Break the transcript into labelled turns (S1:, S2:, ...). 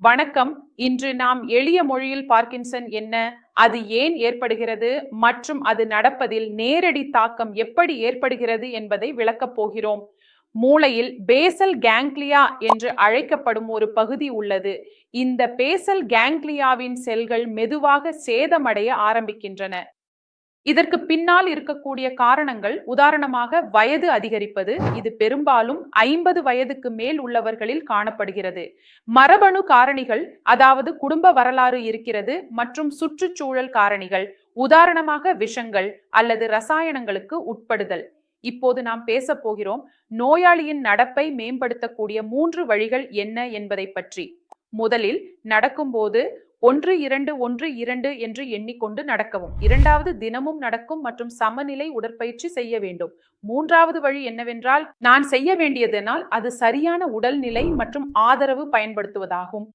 S1: வணக்கம். இன்று நாம் எளிய மொழியில் பார்க்கின்சன் என்ன, அது ஏன் ஏற்படுகிறது மற்றும் அது நடப்பதில் நேரடி தாக்கம் எப்படி ஏற்படுகிறது என்பதை விளக்கப் போகிறோம். மூளையில் பேசல் கேங்க்லியா என்று அழைக்கப்படும் ஒரு பகுதி உள்ளது. இந்த பேசல் கேங்க்லியாவின் செல்கள் மெதுவாக சேதமடைய ஆரம்பிக்கின்றன. இதற்கு பின்னால் இருக்கக்கூடிய காரணங்கள் உதாரணமாக வயது அதிகரிப்பது. இது பெரும்பாலும் 50 வயதுக்கு மேல் உள்ளவர்களில் காணப்படுகிறது. மரபணு காரணிகள், அதாவது குடும்ப வரலாறு இருக்கிறது, மற்றும் சுற்றுச்சூழல் காரணிகள், உதாரணமாக விஷங்கள் அல்லது ரசாயனங்களுக்கு உட்படுதல். இப்போது நாம் பேச போகிறோம் நோயாளியின் நடப்பை மேம்படுத்தக்கூடிய 3 வழிகள் என்ன என்பதை பற்றி. முதலில், நடக்கும்போது 1 2 1 2 என்று எண்ணிக்கொண்டு நடக்கவும். இரண்டாவது, தினமும் நடக்கும் மற்றும் சமநிலை உடற்பயிற்சி செய்ய வேண்டும். மூன்றாவது வழி என்னவென்றால், நான் செய்ய வேண்டியதனால் அது சரியான உடல்நிலை மற்றும் ஆதரவு பயன்படுத்துவதாகும்.